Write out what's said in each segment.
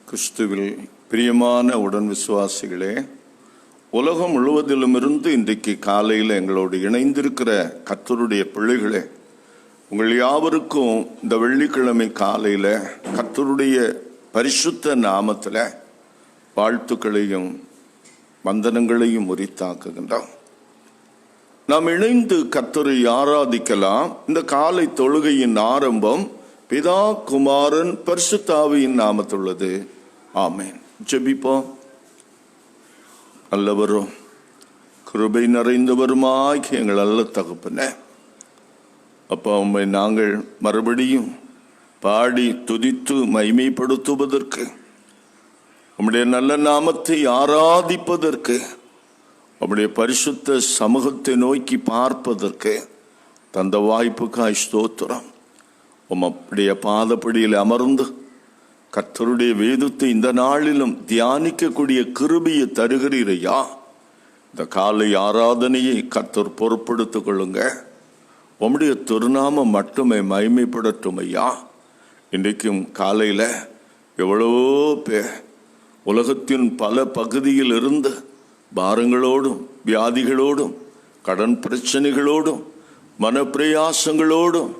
கிறிஸ்துவில் பிரியமான உடன் விசுவாசிகளே, உலகம் முழுவதிலுமிருந்து இன்றைக்கு காலையில் எங்களோடு இணைந்திருக்கிற கர்த்தருடைய பிள்ளைகளே, உங்கள் யாவருக்கும் இந்த வெள்ளிக்கிழமை காலையில் கர்த்தருடைய பரிசுத்த நாமத்தில் வாழ்த்துக்களையும் வந்தனங்களையும் உரித்தாக்குகின்றோம். நாம் இணைந்து கர்த்தரை ஆராதிக்கலாம். இந்த காலை தொழுகையின் ஆரம்பம் பிதா, குமாரன், பரிசுத்த ஆவியின் நாமத்துள்ளது. ஆமென். ஜெபிப்போம். நல்லவரும் கிருபை நிறைந்தவருமாகிய எங்கள் நல்ல தகப்பனே, அப்பா, உம்மை நாங்கள் மறுபடியும் பாடி துதித்து மகிமைப்படுத்துவதற்கு, உம்முடைய நல்ல நாமத்தை ஆராதிப்பதற்கு, உம்முடைய பரிசுத்த சமூகத்தை நோக்கி பார்ப்பதற்கு தந்த வாய்ப்புக்காய் ஸ்தோத்திரம். உம்முடைய பாதப்படியில் அமர்ந்து கர்த்தருடைய வேதத்தை இந்த நாளிலும் தியானிக்கக்கூடிய கிருபையை தருகிறீரையா. இந்த காலை ஆராதனையை கர்த்தர் பொறுப்படுத்திக் கொள்ளுங்க. உம்முடைய திருநாமம் மட்டுமே மகிமைப்படட்டும் ஐயா. இன்றைக்கும் காலையில் எவ்வளவோ பேர் உலகத்தின் பல பகுதியில் இருந்து பாரங்களோடும் வியாதிகளோடும் கடன் பிரச்சனைகளோடும் மனப்பிரயாசங்களோடும்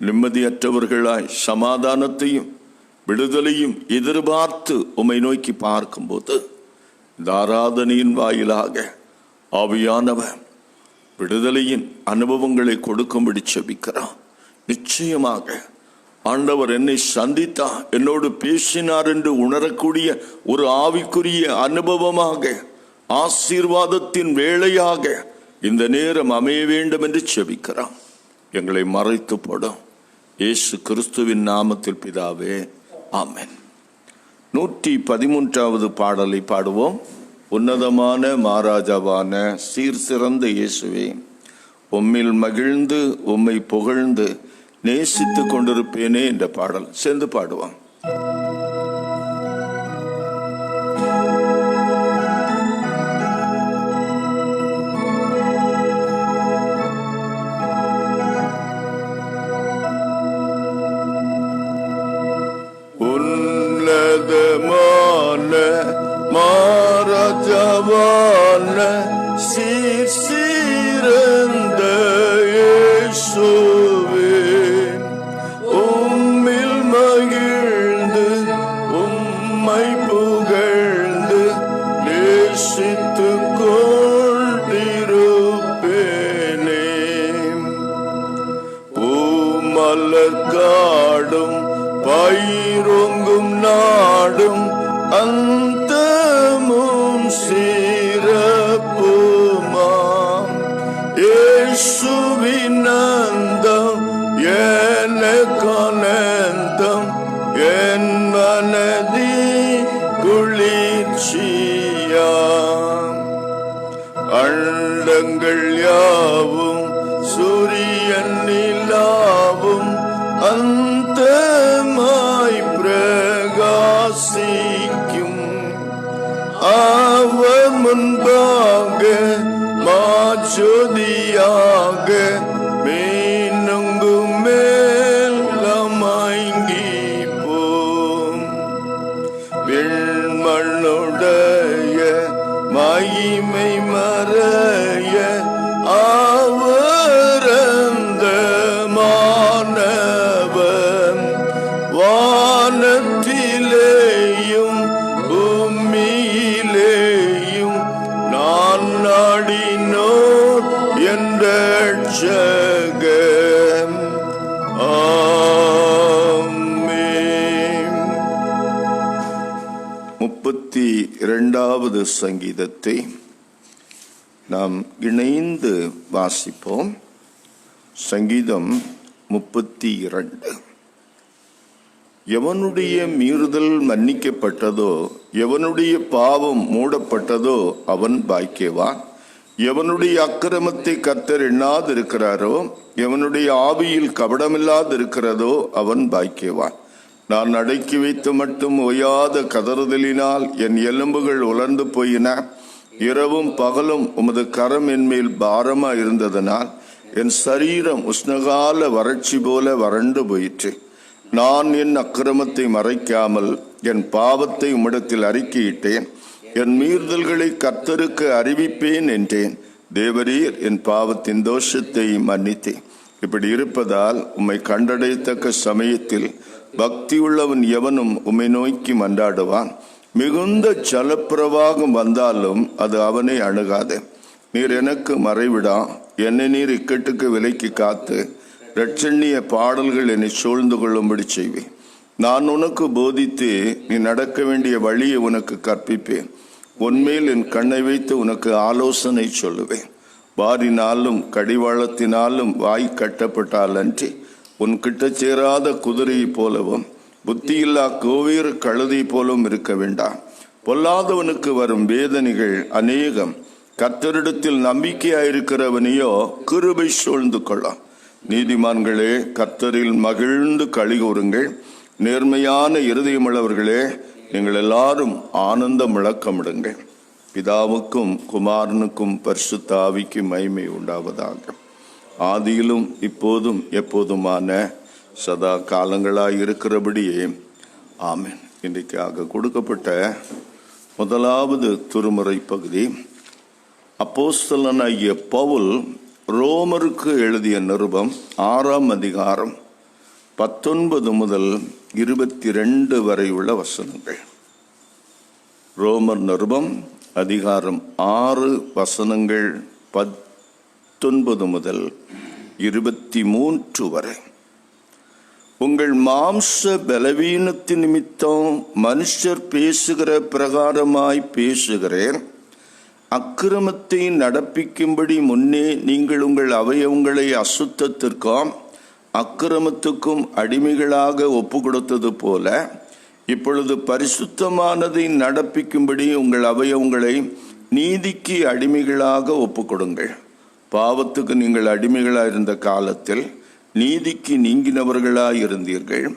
நிம்மதியற்றவர்களாய் சமாதானத்தையும் விடுதலையும் எதிர்பார்த்து உம்மை நோக்கி பார்க்கும்போது இந்த ஆராதனையின் வாயிலாக ஆவியானவர் விடுதலையின் அனுபவங்களை கொடுக்கும்படி செபிக்கிறார். நிச்சயமாக ஆண்டவர் என்னை சந்தித்தா, என்னோடு பேசினார் என்று உணரக்கூடிய ஒரு ஆவிக்குரிய அனுபவமாக, ஆசீர்வாதத்தின் வேளையாக இந்த நேரம் அமைய வேண்டும் என்று செபிக்கிறார். எங்களை மறைத்து போடும் இயேசு கிறிஸ்துவின் நாமத்தில் பிதாவே, ஆமென். 113வது பாடலை பாடுவோம். உன்னதமான மகாராஜாவான சீர் சிறந்த இயேசுவே, உம்மில் மகிழ்ந்து உம்மை புகழ்ந்து நேசித்து கொண்டிருப்பேனே என்ற பாடல் சேர்ந்து பாடுவோம். மகாராஜாவான சீர் சிறந்த இயேசுவே, உம்மில் மகிழ்ந்து உம்மை புகழ்ந்து நேசித்து கொண்டிருப்பேனே. பூமலர் காடும் பயிரொங்கும் நாடும் அந்தமும் சிறப்புமாம் இயேசுவின் அந்தம் எனக்கானந்தம் என் மனதி குளிர்ச்சியாம். அண்டங்கள் யாவும் சூரியன் நிலாவும் அந்தமாய் பிரகாசிக்கும். அவர் முன்பாக மாஜோதியாக மீனங்கு மேலமாங்கி போம். விண்மண்ணுடைய மகிமை மறைய அவரந்த மாணவன் வானத்திலேயும் பூமியிலேயும் நான் நாடினோர் என்ற ஜெகம். ஆமென். 32வது சங்கீதத்தை நாம் இணைந்து வாசிப்போம். சங்கீதம் 32. எவனுடைய மீறுதல் மன்னிக்கப்பட்டதோ, எவனுடைய பாவம் மூடப்பட்டதோ அவன் பாக்கியவான். எவனுடைய அக்கிரமத்தை கர்த்தர் எண்ணாதிருக்கிறாரோ, எவனுடைய ஆவியில் கபடமில்லாதிருக்கிறதோ அவன் பாக்கியவான். நான் அடக்கி வைத்து மட்டும் ஓயாத கதறுதலினால் என் எலும்புகள் உலர்ந்து போயின. இரவும் பகலும் உமது கரம் என்மேல் பாரமா இருந்ததனால் என் சரீரம் உஷ்ணகால வறட்சி போல வறண்டு போயிற்று. நான் என் அக்கிரமத்தை மறைக்காமல் என் பாவத்தை உம்மிடத்தில் அறிக்கையிட்டேன். என் மீறுதல்களை கர்த்தருக்கு அறிவிப்பேன் என்றேன். தேவரீர் என் பாவத்தின் தோஷத்தை மன்னித்தேன். இப்படி இருப்பதால் உம்மை கண்டடையத்தக்க சமயத்தில் பக்தியுள்ளவன் எவனும் உம்மை நோக்கி மன்றாடுவான். மிகுந்த ஜலப்பிரவாகம் வந்தாலும் அது அவனை அணுகாது. நீர் எனக்கு மறைவிடா, என்னை நீர் இக்கட்டுக்கு விலைக்கு காத்து இரட்சணிய பாடல்கள் என்னை சூழ்ந்து கொள்ளும்படி செய்வேன். நான் உனக்கு போதித்து நீ நடக்க வேண்டிய வழியை உனக்கு கற்பிப்பேன். உன்மேல் என் கண்ணை வைத்து உனக்கு ஆலோசனை சொல்லுவேன். வாரினாலும் கடிவாளத்தினாலும் வாய் கட்டப்பட்டால் அன்றி உன் கிட்ட சேராத குதிரையை போலவும் புத்தியில்லா கோவேறு கழுதை போலவும் இருக்க வேண்டாம். பொல்லாதவனுக்கு வரும் வேதனைகள் அநேகம். கர்த்தரிடத்தில் நம்பிக்கையாயிருக்கிறவனையோ கிருபை சூழ்ந்து கொள்ளாம். நீதிமான்களே, கர்த்தரில் மகிழ்ந்து களிகூருங்கள். நேர்மையான இருதயமுள்ளவர்களே, நீங்கள் எல்லாரும் ஆனந்த முழக்கமிடுங்கள். பிதாவுக்கும் குமாரனுக்கும் பரிசுத்த ஆவிக்கும் மகிமை உண்டாவதாக. ஆதியிலும் இப்போதும் எப்போதுமான சதா காலங்களாய் இருக்கிறபடியே ஆமென். இன்றைக்காக கொடுக்கப்பட்ட முதலாவது திருமுறை பகுதி அப்போஸ்தலனாகிய பவுல் ரோமருக்கு எழுதிய நிருபம் 6ஆம் அதிகாரம் 19 முதல் 22 வரை உள்ள வசனங்கள். ரோமர் நிருபம் அதிகாரம் 6 வசனங்கள் 19 முதல் 23 வரை. உங்கள் மாம்ச பலவீனத்தின் நிமித்தம் மனுஷர் பேசுகிற பிரகாரமாய் பேசுகிறேன். அக்கிரமத்தை நடப்பிக்கும்படி முன்னே நீங்கள் உங்கள் அவயவங்களை அசுத்தத்திற்கும் அக்கிரமத்துக்கும் அடிமைகளாக ஒப்பு கொடுத்தது போல இப்பொழுது பரிசுத்தமானதை நடப்பிக்கும்படி உங்கள் அவயவங்களை நீதிக்கு அடிமைகளாக ஒப்பு கொடுங்கள். பாவத்துக்கு நீங்கள் அடிமைகளாயிருந்த காலத்தில் நீதிக்கு நீங்கினவர்களாயிருந்தீர்கள்.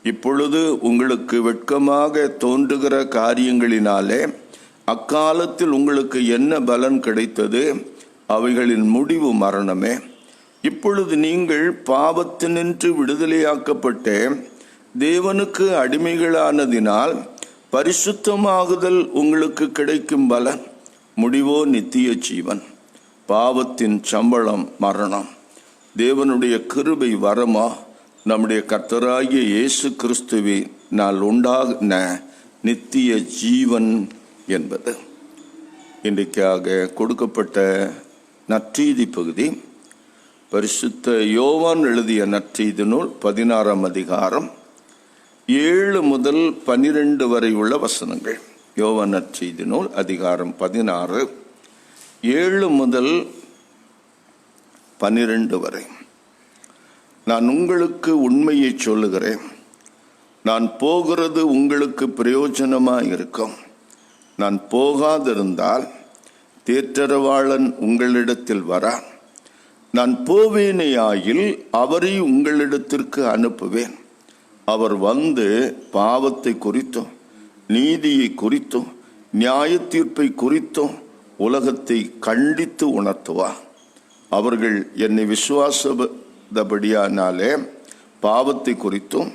இப்பொழுது உங்களுக்கு வெட்கமாக தோன்றுகிற காரியங்களினாலே அக்காலத்தில் உங்களுக்கு என்ன பலன் கிடைத்தது? அவைகளின் முடிவு மரணமே. இப்பொழுது நீங்கள் பாவத்தினின்று விடுதலையாக்கப்பட்டு தேவனுக்கு அடிமைகளானதினால் பரிசுத்தமாகுதல் உங்களுக்கு கிடைக்கும் பலன். முடிவோ நித்திய ஜீவன். பாவத்தின் சம்பளம் மரணம். தேவனுடைய கிருபை வரமா நம்முடைய கர்த்தராகிய இயேசு கிறிஸ்துவினால் உண்டான நித்திய ஜீவன் என்பது. இன்றைக்காக கொடுக்கப்பட்ட நற்செய்தி பகுதி பரிசுத்த யோவான் எழுதிய நற்செய்தி நூல் 16ஆம் அதிகாரம் 7 முதல் 12 வரை உள்ள வசனங்கள். யோவான் நற்செய்தி நூல் அதிகாரம் 16 7 முதல் 12 வரை. நான் உங்களுக்கு உண்மையை சொல்லுகிறேன். நான் போகிறது உங்களுக்கு பிரயோஜனமாக இருக்கும். நான் போகாதிருந்தால் தேற்றரவாளன் உங்களிடத்தில் வரான். நான் போவேனேயாயில் அவரை உங்களிடத்திற்கு அனுப்புவேன். அவர் வந்து பாவத்தை குறித்தும் நீதியை குறித்தும் நியாய தீர்ப்பை குறித்தும் உலகத்தை கண்டித்து உணர்த்துவார். அவர்கள் என்னை விசுவாசபடியானாலே பாவத்தை குறித்தும்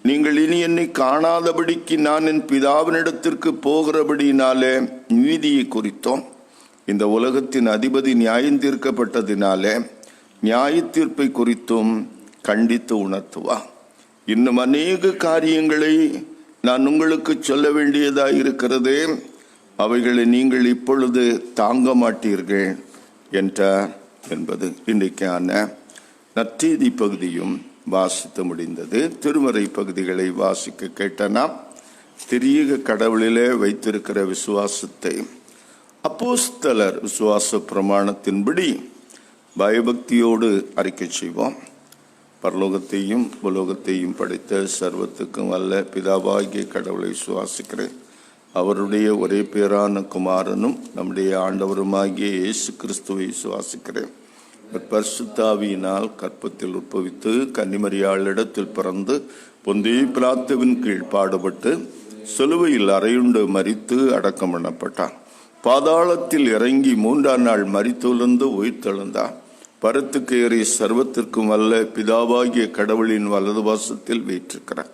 நீங்கள் இனி என்னை காணாதபடிக்கு நான் என் பிதாவினிடத்திற்கு போகிறபடினாலே நீதியை குறித்தும் இந்த உலகத்தின் அதிபதி நியாயம் தீர்க்கப்பட்டதினாலே நியாய தீர்ப்பை குறித்தும் கண்டித்து உணர்த்துவார். இன்னும் அநேக காரியங்களை நான் உங்களுக்கு சொல்ல வேண்டியதாக இருக்கிறதே, அவைகளை நீங்கள் இப்பொழுது தாங்க மாட்டீர்கள் என்றார் என்பது இன்றைக்கான நற்செய்தி பகுதியும் வாசித்து முடிந்தது. திருமறை பகுதிகளை வாசிக்க கேட்டனா திரியக கடவுளிலே வைத்திருக்கிற விசுவாசத்தை அப்போஸ்தலர் விசுவாச பிரமாணத்தின்படி பயபக்தியோடு அறிக்கை செய்வோம். பரலோகத்தையும் உலோகத்தையும் படைத்த சர்வத்துக்கும் அல்ல பிதாவாகிய கடவுளை விசுவாசிக்கிறேன். அவருடைய ஒரே பேரான குமாரனும் நம்முடைய ஆண்டவருமாகிய இயேசு கிறிஸ்துவை விசுவாசிக்கிறேன். பரிசுத்தாவியினால் கற்பத்தில் உட்பவித்து கன்னிமரியாளிடத்தில் பிறந்து பொந்திய பிலாத்துவின் கீழ் பாடுபட்டு சிலுவையில் அறையுண்டு மரித்து அடக்கம் பண்ணப்பட்டார். பாதாளத்தில் இறங்கி 3ஆம் நாள் மரித்தெழுந்து உயிர்த்தெழுந்தார். பரத்துக்கு ஏறி சர்வத்திற்கும் வல்ல பிதாவாகிய கடவுளின் வலது வாசத்தில் வீற்றிருக்கிறார்.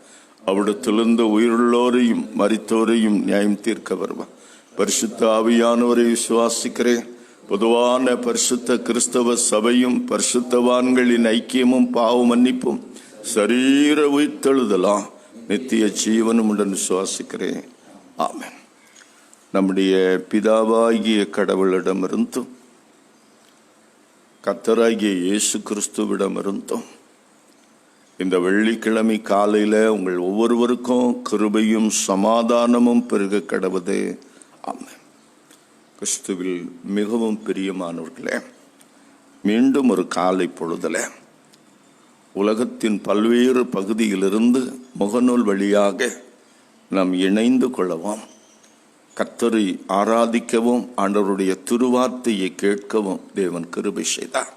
அவிடத்திலிருந்து உயிருள்ளோரையும் மரித்தோரையும் நியாயம் தீர்க்க வருவார். பரிசுத்த ஆவியானவரை விசுவாசிக்கிறேன். பொதுவான பரிசுத்த கிறிஸ்தவ சபையும் பரிசுத்தவான்களின் ஐக்கியமும் பாவ மன்னிப்பும் சரீர உயிர்த்தெழுதலாம் நித்திய ஜீவனும் உடன் விசுவாசிக்கிறேன். ஆமென். நம்முடைய பிதாவாகிய கடவுளிடமிருந்தும் கர்த்தராகிய இயேசு கிறிஸ்துவிடமிருந்தும் இந்த வெள்ளிக்கிழமை காலையில் உங்கள் ஒவ்வொருவருக்கும் கிருபையும் சமாதானமும் பெருக கடவுது. ஆமென். கிறிஸ்துவில் மிகவும் பிரியமானவர்களே, மீண்டும் ஒரு காலை பொழுதல உலகத்தின் பல்வேறு பகுதியிலிருந்து முகநூல் வழியாக நாம் இணைந்து கொள்ளவும், கர்த்தரை ஆராதிக்கவும், ஆண்டவருடைய திருவார்த்தையை கேட்கவும் தேவன் கிருபை செய்தார்.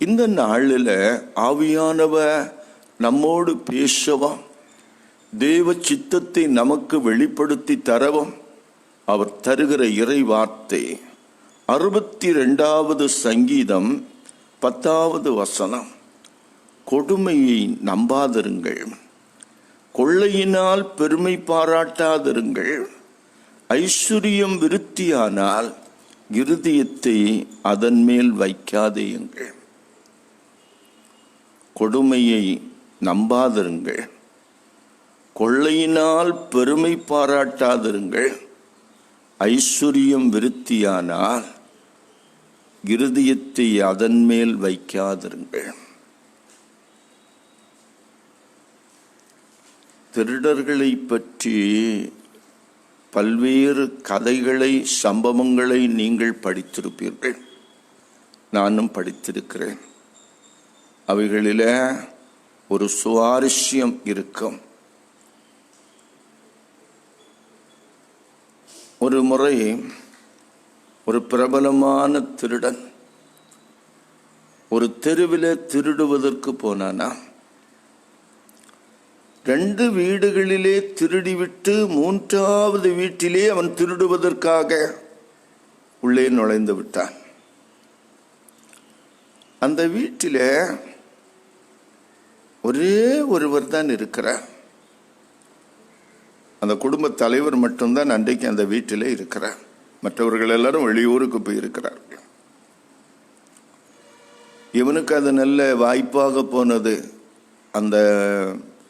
இந்த நாளில் ஆவியானவர் நம்மோடு பேசவும், தேவ சித்தத்தை நமக்கு வெளிப்படுத்தி தரவும் அவர் தருகிற இறை வார்த்தை 62வது சங்கீதம் 10வது வசனம். கொடுமையை நம்பாதிருங்கள், கொள்ளையினால் பெருமை பாராட்டாதிருங்கள், ஐஸ்வர்யம் விருத்தியானால் இருதயத்தை அதன் மேல் வைக்காதேயுங்கள். கொடுமையை நம்பாதிருங்கள், கொள்ளையினால் பெருமை பாராட்டாதிருங்கள், ஐஸ்வர்யம் விருத்தியானால் இருதயத்தை அதன் மேல் வைக்காதிருங்கள். திருடர்களை பற்றி பல்வேறு கதைகளை, சம்பவங்களை நீங்கள் படித்திருப்பீர்கள். நானும் படித்திருக்கிறேன். அவைகளில் ஒரு சுவாரஸ்யம் இருக்கும். ஒரு முறை ஒரு பிரபலமான திருடன் ஒரு தெருவில் திருடுவதற்கு போனானா, 2 வீடுகளிலே திருடிவிட்டு 3வது வீட்டிலே அவன் திருடுவதற்காக உள்ளே நுழைந்து விட்டான். அந்த வீட்டில் ஒரே ஒருவர் தான் இருக்கிறார். அந்த குடும்ப தலைவர் மட்டும்தான் அன்றைக்கு அந்த வீட்டிலே இருக்கிறார். மற்றவர்கள் எல்லாரும் வெளியூருக்கு போயிருக்கிறார்கள். இவனுக்கு அது நல்ல வாய்ப்பாக போனது. அந்த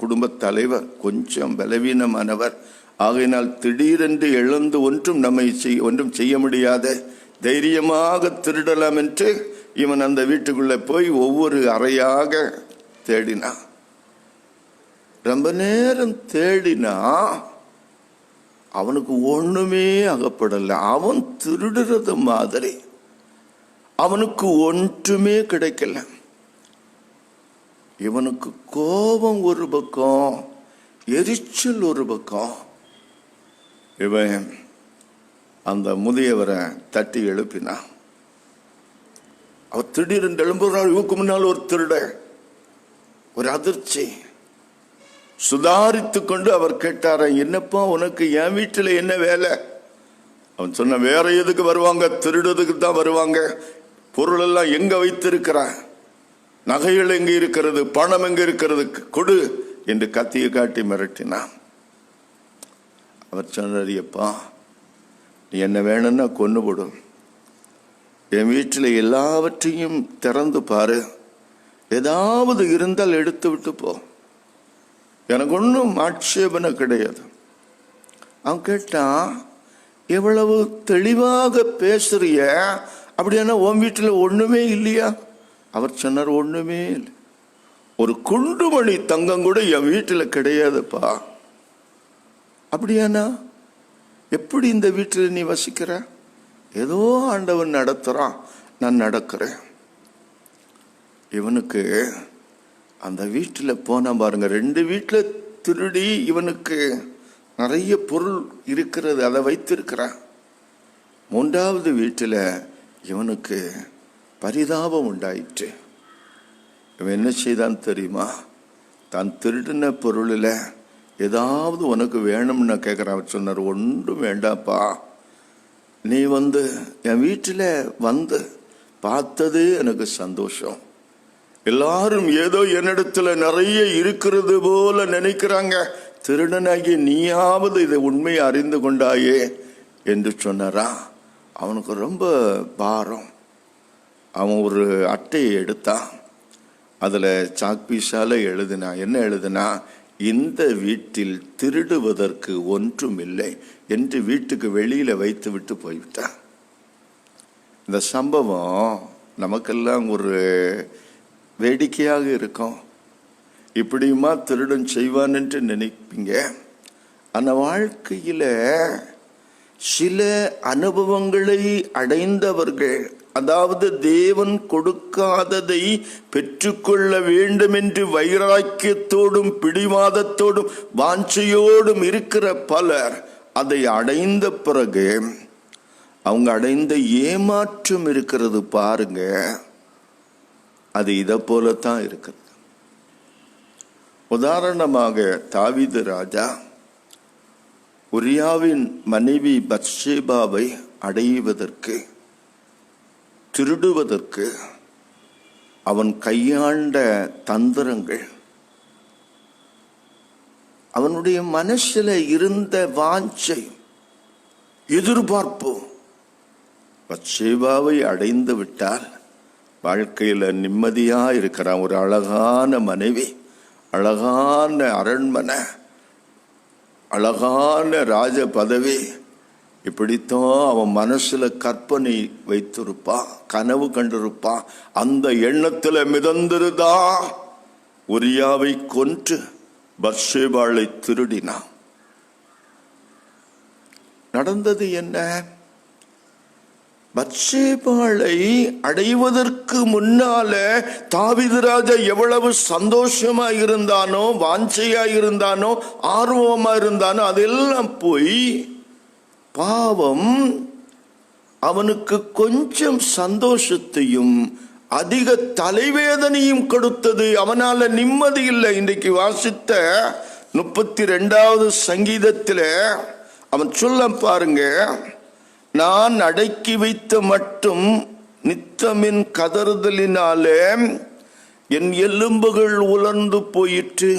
குடும்ப தலைவர் கொஞ்சம் பலவீனமானவர். ஆகையினால் திடீரென்று எழுந்து ஒன்றும் செய்ய முடியாத தைரியமாக திருடலாம் என்று இவன் அந்த வீட்டுக்குள்ளே போய் ஒவ்வொரு அறையாக தேடினான். ரொம்ப நேரம் தேடினா அவனுக்கு ஒண்ணுமே அகப்படலை. அவன் திருடுறது மாதிரி அவனுக்கு ஒன்றுமே கிடைக்கல. இவனுக்கு கோபம் ஒரு பக்கம், எரிச்சல் ஒரு பக்கம். இவன் அந்த முதியவரை தட்டி எழுப்பினான். அவர் திடீரென்று எழும்புறார். இவருக்கு முன்னால் ஒரு திருட. ஒரு அதிர்ச்சி. சுதாரித்து கொண்டு அவர் கேட்டார, என்னப்பா உனக்கு என் வீட்டில் என்ன வேலை? அவன் சொன்ன, வேற எதுக்கு வருவாங்க? திருடுறதுக்கு தான் வருவாங்க. பொருள் எல்லாம் எங்க வைத்திருக்கிற? நகைகள் எங்க இருக்கிறது? பணம் எங்க இருக்கிறது? கொடு என்று கத்தியை காட்டி மிரட்டினான். அவர் சொன்னார், அப்பா நீ என்ன வேணும்னா கொண்டு போடும், என் வீட்டில் எல்லாவற்றையும் திறந்து பாரு, ஏதாவது இருந்தால் எடுத்து விட்டு போ, எனக்கு ஒன்றும் ஆட்சேபனை கிடையாது. அவன் கேட்டான், எவ்வளவு தெளிவாக பேசுறிய, அப்படியானா உன் வீட்டில் ஒன்றுமே இல்லையா? அவர் சொன்னார், ஒன்றுமே இல்லை, ஒரு குண்டுமணி தங்கம் கூட என் வீட்டில் கிடையாதுப்பா. அப்படியானா எப்படி இந்த வீட்டில் நீ வசிக்கிற? ஏதோ ஆண்டவன் நடத்துறான், நான் நடக்கிறேன். இவனுக்கு அந்த வீட்டில் போன பாருங்க, 2 வீட்டில் திருடி இவனுக்கு நிறைய பொருள் இருக்கிறது, அதை வைத்திருக்கிறான். 3வது வீட்டில் இவனுக்கு பரிதாபம் உண்டாயிற்று. இவன் என்ன செய்தான் தெரியுமா? தான் திருடின பொருளில் ஏதாவது உனக்கு வேணும்னு கேட்குறான். அவர் சொன்னார், ஒன்றும் வேண்டாப்பா, நீ என் வீட்டில் பார்த்ததே எனக்கு சந்தோஷம். எல்லாரும் ஏதோ என்னிடத்துல நிறைய இருக்கிறது போல நினைக்கிறாங்க. திருடனாகி நீயாவது இதை உண்மையை அறிந்து கொண்டாயே என்று சொன்னாரா. அவனுக்கு ரொம்ப பாரம். அவன் ஒரு அட்டையை எடுத்தான். அதில் சாக்பீஸால எழுதினா. என்ன எழுதினா? இந்த வீட்டில் திருடுவதற்கு ஒன்றுமில்லை என்று வீட்டுக்கு வெளியில வைத்து விட்டு போய்விட்டான். இந்த சம்பவம் நமக்கெல்லாம் ஒரு வேடிக்கையாக இருக்கும். இப்படியுமா திருடன் செய்வான் என்று நினைப்பீங்க. அந்த வாழ்க்கையில சில அனுபவங்களை அடைந்தவர்கள், அதாவது தேவன் கொடுக்காததை பெற்றுக்கொள்ள வேண்டும் என்று வைராக்கியத்தோடும் பிடிவாதத்தோடும் வாஞ்சையோடும் இருக்கிற பலர் அதை அடைந்த பிறகு அவங்க அடைந்த ஏமாற்றம் இருக்கிறது பாருங்க. அது இதை போலத்தான் இருக்கிறது. உதாரணமாக தாவீது ராஜா உரியாவின் மனைவி பத்ஷேபாவை அடைவதற்கு, திருடுவதற்கு அவன் கையாண்ட தந்திரங்கள், அவனுடைய மனசுல இருந்த வாஞ்சை, எதிர்பார்ப்பு, பத்ஷேபாவை அடைந்து விட்டால் வாழ்க்கையில நிம்மதியா இருக்கிறான். ஒரு அழகான மனைவி, அழகான அரண்மனை, அழகான ராஜ பதவி, இப்படித்தான் அவன் மனசுல கற்பனை வைத்திருப்பான், கனவு கண்டிருப்பான். அந்த எண்ணத்துல மிதந்திருதா உரியாவை கொன்று பத்ஷேபாளை திருடினான். நடந்தது என்ன? பத்ஷேபாளை அடைவதற்கு முன்னால தாவீது ராஜா எவ்வளவு சந்தோஷமா இருந்தானோ, வாஞ்சையா இருந்தானோ, ஆர்வமா இருந்தானோ, அதெல்லாம் போய் பாவம் அவனுக்கு கொஞ்சம் சந்தோஷத்தையும் அதிக தலைவேதனையும் கொடுத்தது. அவனால நிம்மதி இல்லை. இன்றைக்கு வாசித்த 32வது சங்கீதத்தில் அவன் சொல்ல பாருங்க, நான் அடக்கி வைத்த மட்டும் நித்தமின் கதறுதலினாலே என் எலும்புகள் உலர்ந்து போயிற்று.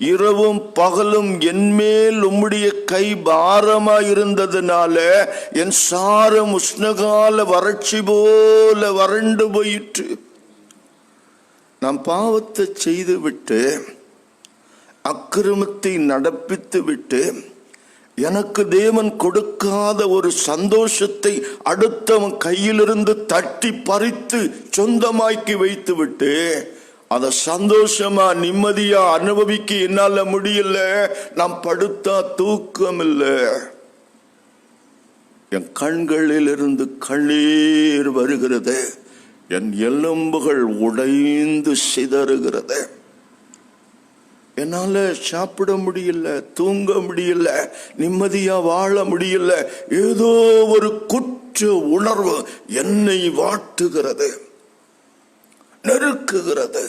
இரவும் பகலும் என்மேல் உம்முடைய கை பாரமாயிருந்ததுனால என் சாரம் உஷ்ணகால வறட்சி போல வறண்டு போயிற்று. நாம் பாவத்தை செய்துவிட்டு, அக்கிரமத்தை நடப்பித்து விட்டு, எனக்கு தேவன் கொடுக்காத ஒரு சந்தோஷத்தை அடுத்தவன் கையிலிருந்து தட்டி பறித்து சொந்தமாக்கி வைத்து விட்டு அதை சந்தோஷமா நிம்மதியா அனுபவிக்க என்னால முடியல. நாம் படுத்தா தூக்கம் இல்லை. என் கண்களில் இருந்து கண்ணீர் வருகிறது. என் எலும்புகள் உடைந்து சிதறுகிறது. என்னால சாப்பிட முடியல, தூங்க முடியல, நிம்மதியா வாழ முடியல. ஏதோ ஒரு குற்ற உணர்வு என்னை வாட்டுகிறது, நெருக்குகிறது.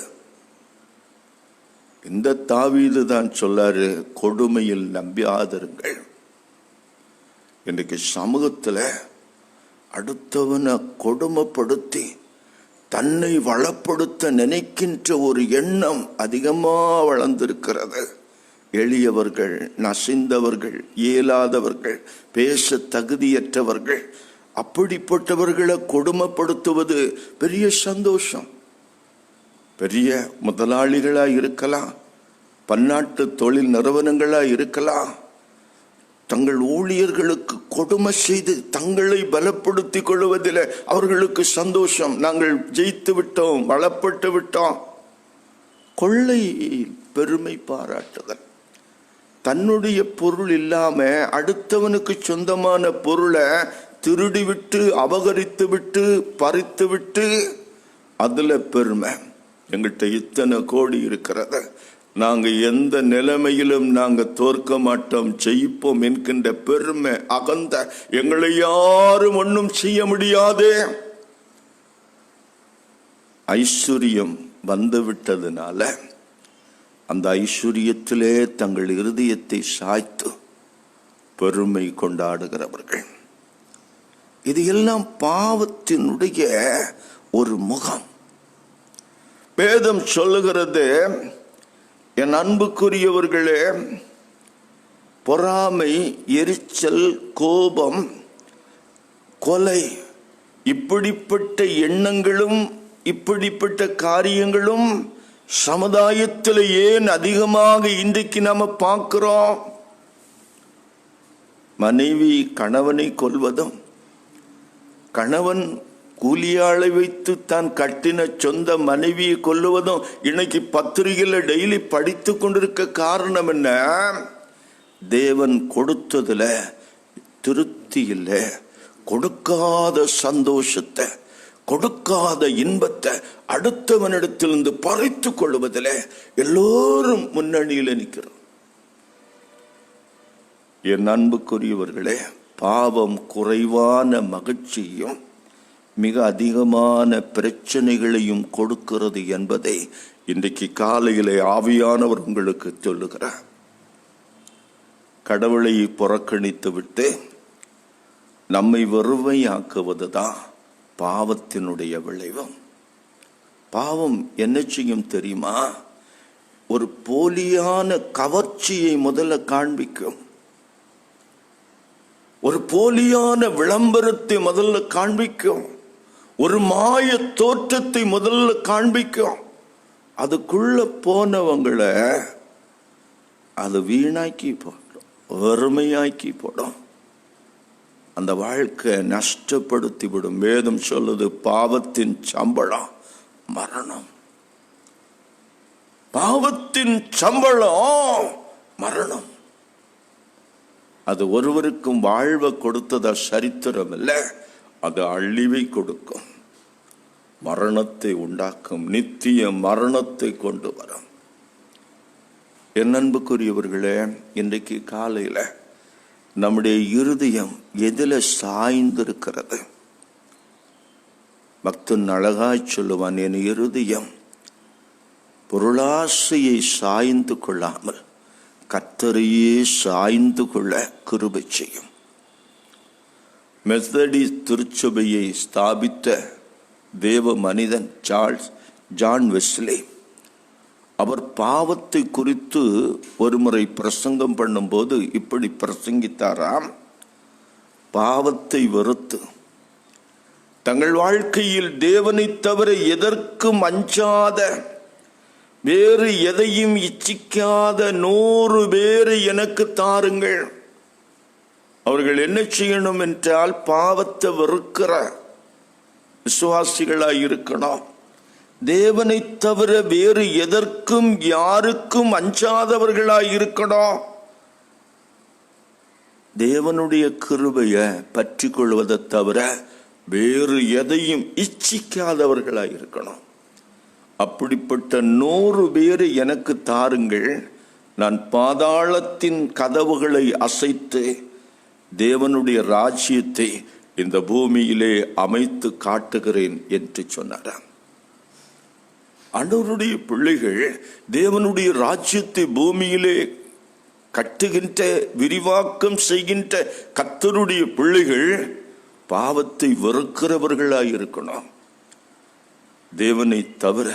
இந்த தாவீது தான் சொல்லாரு, கொடுமையில் நம்பியாதிருங்கள். இன்றைக்கு சமூகத்தில் அடுத்தவனை கொடுமைப்படுத்தி தன்னை வளப்படுத்த நினைக்கின்ற ஒரு எண்ணம் அதிகமா வளர்ந்திருக்கிறது. எளியவர்கள், நசிந்தவர்கள், இயலாதவர்கள், பேச தகுதியற்றவர்கள், அப்படிப்பட்டவர்களை கொடுமைப்படுத்துவது பெரிய சந்தோஷம். பெரிய முதலாளிகளா இருக்கலாம், பன்னாட்டு தொழில் நிறுவனங்களா இருக்கலாம், தங்கள் ஊழியர்களுக்கு கொடுமை செய்து தங்களை பலப்படுத்திக் கொள்வதில் அவர்களுக்கு சந்தோஷம். நாங்கள் ஜெயித்து விட்டோம், வளப்பட்டு விட்டோம். கொள்ளை பெருமை பாராட்டுதல், தன்னுடைய பொருள் இல்லாம அடுத்தவனுக்கு சொந்தமான பொருளை திருடி விட்டு, அபகரித்து விட்டு, பறித்து விட்டு அதுல பெருமை. எங்கிட்ட இத்தனை கோடி இருக்கிறது, நாங்க எந்த நிலைமையிலும் நாங்க தோற்க மாட்டோம், ஜெயிப்போம் என்கின்ற பெருமை, அகந்த, எங்களை யாரும் ஒன்றும் செய்ய முடியாதே. ஐஸ்வர்யம் வந்துவிட்டதுனால அந்த ஐஸ்வர்யத்திலே தங்கள் இருதயத்தை சாய்த்து பெருமை கொண்டாடுகிறவர்கள். இது எல்லாம் பாவத்தினுடைய ஒரு முகம். வேதம் சொல்லுகிறது, என் அன்புக்குரியவர்களே, பொறாமை, எரிச்சல், கோபம், கொலை, இப்படிப்பட்ட எண்ணங்களும் இப்படிப்பட்ட காரியங்களும் சமுதாயத்தில் ஏன் அதிகமாக இன்றைக்கு நாம பார்க்கிறோம்? மனைவி கணவனை கொல்வதும், கணவன் கூலியாளை வைத்து தான் கட்டின சொந்த மனைவியை கொல்லுவதும் இன்னைக்கு பத்திரிகையில் டெய்லி படித்து கொண்டிருக்க காரணம் என்ன? தேவன் கொடுத்ததுல திருப்தி இல்லை, கொடுக்காத சந்தோஷத்தை, கொடுக்காத இன்பத்தை அடுத்தவனிடத்திலிருந்து பறித்து கொள்வதில் எல்லோரும் முன்னணியில் நிற்கிறோம். என் அன்புக்குரியவர்களே, பாவம் குறைவான மகிழ்ச்சியும் மிக அதிகமான பிரச்சனைகளையும் கொடுக்கிறது என்பதை இன்றைக்கு காலையிலே ஆவியானவர் உங்களுக்கு சொல்லுகிறார். கடவுளை புறக்கணித்து விட்டு நம்மை வெறுமையாக்குவதுதான் பாவத்தினுடைய விளைவு. பாவம் என்ன செய்யும் தெரியுமா? ஒரு போலியான கவர்ச்சியை முதல்ல காண்பிக்கும், ஒரு போலியான விளம்பரத்தை முதல்ல காண்பிக்கும், ஒரு மாய தோற்றத்தை முதல்ல காண்பிக்கும். அதுக்குள்ள போனவங்களை அது வீணாக்கி போடும், வறுமையாக்கி போடும், அந்த வாழ்க்கை நஷ்டப்படுத்தி விடும். வேதம் சொல்லுது, பாவத்தின் சம்பளம் மரணம். பாவத்தின் சம்பளம் மரணம். அது ஒருவருக்கும் வாழ்வை கொடுத்ததா சரித்திரம் இல்லை, அது அழிவை கொடுக்கும், மரணத்தை உண்டாக்கும், நித்திய மரணத்தை கொண்டு வரும். என் அன்புக்குரியவர்களே, இன்றைக்கு காலையில நம்முடைய இருதயம் எதில சாய்ந்திருக்கிறது? பக்தன் அழகாய் சொல்லுவான், என் இருதயம் பொருளாசையை சாய்ந்து கொள்ளாமல் கர்த்தரையே சாய்ந்து கொள்ள கிருபை செய்யும். மெத்தடிஸ்ட் திருச்சபையை ஸ்தாபித்த தேவ மனிதன் ஜான் வெஸ்லி, அவர் பாவத்தை குறித்து ஒருமுறை பிரசங்கம் பண்ணும்போது இப்படி பிரசங்கித்தாராம். பாவத்தை வெறுத்து தங்கள் வாழ்க்கையில் தேவனை தவிர எதற்கும் அஞ்சாத, வேறு எதையும் இச்சிக்காத 100 பேரை எனக்கு தாருங்கள். அவர்கள் என்ன செய்யணும் என்றால், பாவத்தை வெறுக்கிற விசுவாசிகளாய் இருக்கணும். தேவனை தவிர வேறு எதற்கும் யாருக்கும் அஞ்சாதவர்களாய் இருக்கணும். தேவனுடைய கிருபையை பற்றி கொள்வதை தவிர வேறு எதையும் இச்சிக்காதவர்களாய் இருக்கணும். அப்படிப்பட்ட 100 பேரை எனக்கு தாருங்கள், நான் பாதாளத்தின் கதவுகளை அசைத்து தேவனுடைய ராஜ்யத்தை இந்த பூமியிலே அமைத்து காட்டுகிறேன் என்று சொன்னார். ஆண்டவருடைய பிள்ளைகள், தேவனுடைய ராஜ்யத்தை பூமியிலே கட்டுகின்ற, விரிவாக்கம் செய்கின்ற கர்த்தருடைய பிள்ளைகள் பாவத்தை வெறுக்கிறவர்களாய் இருக்கணும். தேவனை தவிர,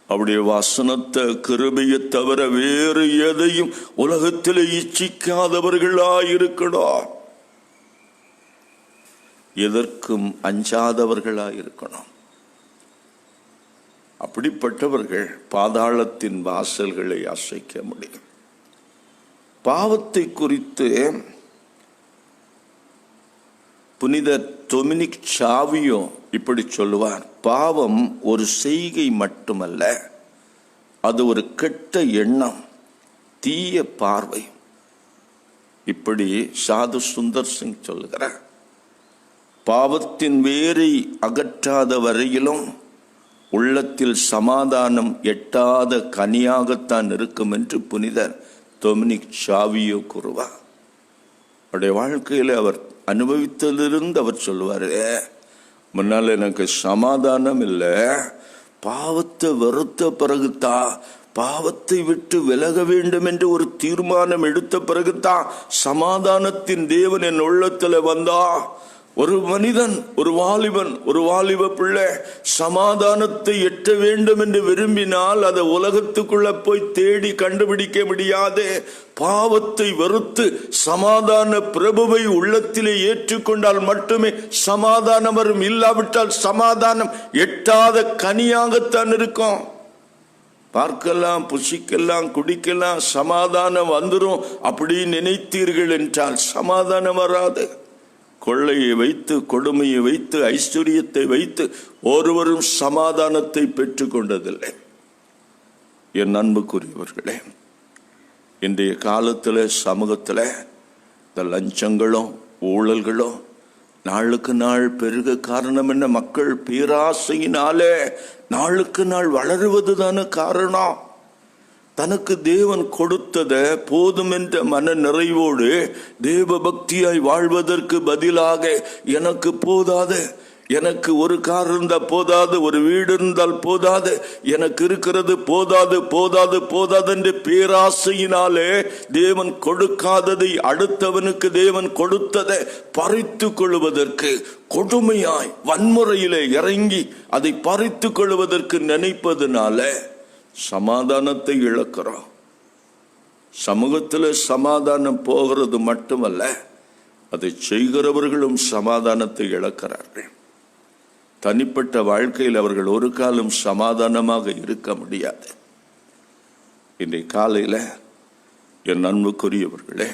அவருடைய வசனத்தை, கிருபையை தவிர வேறு எதையும் உலகத்தில் இச்சிக்காதவர்களாய் இருக்கணும். எதற்கும் அஞ்சாதவர்களாய் இருக்கணும். அப்படிப்பட்டவர்கள் பாதாளத்தின் வாசல்களை அசைக்க முடியும். பாவத்தை குறித்து புனித டொமினிக் சாவியோ இப்படி சொல்லுவார், பாவம் ஒரு செய்கை மட்டுமல்ல, அது ஒரு கெட்ட எண்ணம், தீய பார்வை. இப்படி சாது சுந்தர் சிங் சொல்லுகிறார். பாவத்தின் வேரை அகற்றாத வரையிலும் உள்ளத்தில் சமாதானம் எட்டாத கனியாகத்தான் இருக்கும் என்று புனிதர் டொமினிக் சாவியோ கூறுவார். அவருடைய வாழ்க்கையில் அவர் அனுபவித்ததிலிருந்து அவர் சொல்லுவார், முன்னால் எனக்கு சமாதானம் இல்லை, பாவத்தை வெறுத்த பிறகுதான், பாவத்தை விட்டு விலக வேண்டும் என்று ஒரு தீர்மானம் எடுத்த பிறகுதான் சமாதானத்தின் தேவன் என் உள்ளத்தில் வந்தா. ஒரு மனிதன், ஒரு வாலிபன், ஒரு வாலிப பிள்ளை சமாதானத்தை எட்ட வேண்டும் என்று விரும்பினால் அதை உலகத்துக்குள்ள போய் தேடி கண்டுபிடிக்க முடியாது. பாவத்தை வெறுத்து சமாதான பிரபுவை உள்ளத்திலே ஏற்றுக்கொண்டால் மட்டுமே சமாதானம் வரும். இல்லாவிட்டால் சமாதானம் எட்டாத கனியாகத்தான் இருக்கும். பார்க்கலாம், புசிக்கலாம், குடிக்கலாம், சமாதானம் வந்துடும் அப்படி நினைத்தீர்கள் என்றால் சமாதானம் வராது. கொள்ளையை வைத்து, கொடுமையை வைத்து, ஐஸ்வர்யத்தை வைத்து ஒருவரும் சமாதானத்தை பெற்றுக் கொண்டதில்லை. என் அன்புக்குரியவர்களே, இன்றைய காலத்தில் சமூகத்தில் இந்த லஞ்சங்களும் ஊழல்களும் நாளுக்கு நாள் பெருக காரணம் என்ன? மக்கள் பேராசையினாலே நாளுக்கு நாள் வளருவதுதான காரணம். தனக்கு தேவன் கொடுத்ததை போதும் என்ற மன நிறைவோடு தேவ பக்தியாய் வாழ்வதற்கு பதிலாக எனக்கு போதாது, எனக்கு ஒரு கார் இருந்தால் போதாது, ஒரு வீடு இருந்தால் போதாது, எனக்கு இருக்கிறது போதாது போதாது போதாது என்று பேராசையினாலே தேவன் கொடுக்காததை அடுத்தவனுக்கு தேவன் கொடுத்ததை பறித்து கொள்வதற்கு கொடுமையாய் வன்முறையிலே இறங்கி அதை பறித்து கொள்வதற்கு நினைப்பதனால சமாதானத்தை இழக்கிறோம். சமூகத்தில் சமாதானம் போகிறது மட்டுமல்ல, அதை செய்கிறவர்களும் சமாதானத்தை இழக்கிறார்கள். தனிப்பட்ட வாழ்க்கையில் அவர்கள் ஒரு காலம் சமாதானமாக இருக்க முடியாது. இன்றைய காலையில் என் அன்புக்குரியவர்களே,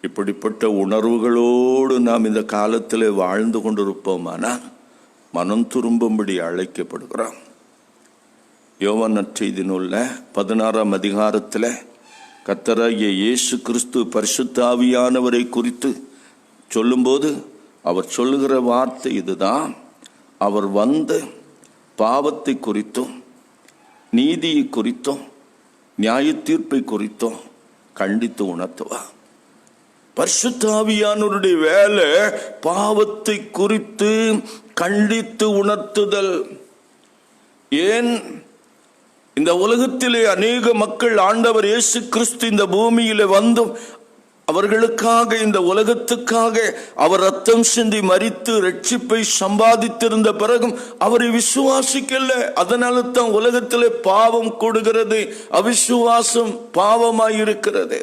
இப்படிப்பட்ட உணர்வுகளோடு நாம் இந்த காலத்தில் வாழ்ந்து கொண்டிருப்போமானால் மனம் திரும்பும்படி அழைக்கப்படுகிறோம். யோவான் நற்செய்தி நூலில் 16ஆம் அதிகாரத்தில் கர்த்தராகிய இயேசு கிறிஸ்து பரிசுத்த ஆவியானவரை குறித்து சொல்லும்போது அவர் சொல்லுகிற வார்த்தை இதுதான்: அவர் வந்து பாவத்தை குறித்தும் நீதியை குறித்தும் நியாய தீர்ப்பை குறித்தும் கண்டித்து உணர்த்துவார். பரிசுத்த ஆவியானவருடைய வேலை பாவத்தை குறித்து கண்டித்து உணர்த்துதல். ஏன் இந்த உலகத்திலே அநேக மக்கள் ஆண்டவர் இயேசு கிறிஸ்து இந்த பூமியிலே வந்தும் அவர்களுக்காக, இந்த உலகத்துக்காக அவர் ரத்தம் சிந்தி மரித்து ரட்சிப்பை சம்பாதித்திருந்த பிறகும் அவரை விசுவாசிக்கல. அதனால தான் உலகத்திலே பாவம் கூடுகிறது, அவிசுவாசம் பாவமாயிருக்கிறது.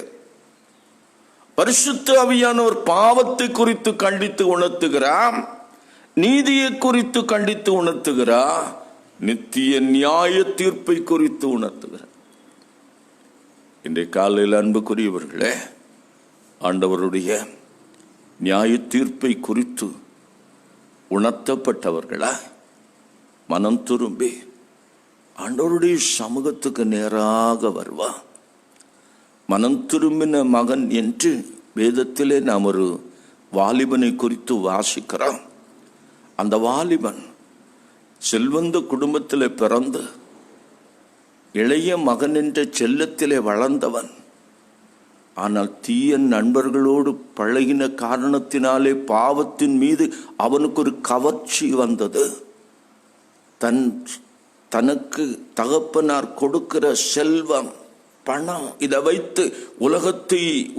பரிசுத்த ஆவியானவர் பாவத்தை குறித்து கண்டித்து உணர்த்துகிறார், நீதியை குறித்து கண்டித்து உணர்த்துகிறார், நித்திய நியாய தீர்ப்பை குறித்து உணர்த்துகிறார். இன்றைய காலையில் அன்புக்குரியவர்களே, ஆண்டவருடைய நியாய தீர்ப்பை குறித்து உணர்த்தப்பட்டவர்களா மனம் திரும்பி ஆண்டவருடைய சமூகத்துக்கு நேராக வருவா. மனம் திரும்பின மகன் என்று வேதத்திலே நாம் ஒரு வாலிபனை குறித்து வாசிக்கிறோம். அந்த வாலிபன் செல்வந்த குடும்பத்தில் பிறந்து இளைய மகன் என்ற செல்லத்திலே வளர்ந்தவன். ஆனால் தீய நண்பர்களோடு பழகின காரணத்தினாலே பாவத்தின் மீது அவனுக்கு ஒரு கவர்ச்சி வந்தது. தனக்கு தகப்பனார் கொடுக்கிற செல்வம், பணம், இதை வைத்து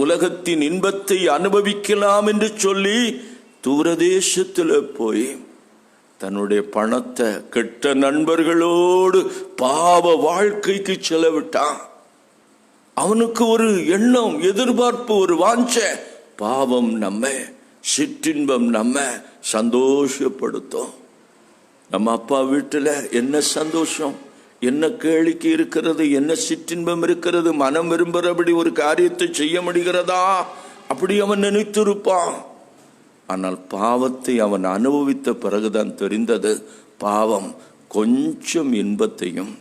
உலகத்தின் இன்பத்தை அனுபவிக்கலாம் என்று சொல்லி தூரதேசத்தில் போய் தன்னுடைய பணத்தை கெட்ட நண்பர்களோடு பாவ வாழ்க்கைக்கு செலவிட்டான். அவனுக்கு ஒரு எண்ணம், எதிர்பார்ப்பு, ஒரு வாஞ்ச, பாவம் நம்ம, சிற்றின்பம் நம்ம சந்தோஷப்படுத்தும். நம்ம அப்பா வீட்டில் என்ன சந்தோஷம், என்ன கேளிக்கை இருக்கிறது, என்ன சிற்றின்பம் இருக்கிறது, மனம் விரும்புகிறபடி ஒரு காரியத்தை செய்ய முடிகிறதா, அப்படி அவன் நினைத்திருப்பான். ஆனால் பாவத்தை அவன் அனுபவித்த பிறகுதான் தெரிந்தது, பாவம் கொஞ்சம் இன்பத்தையும்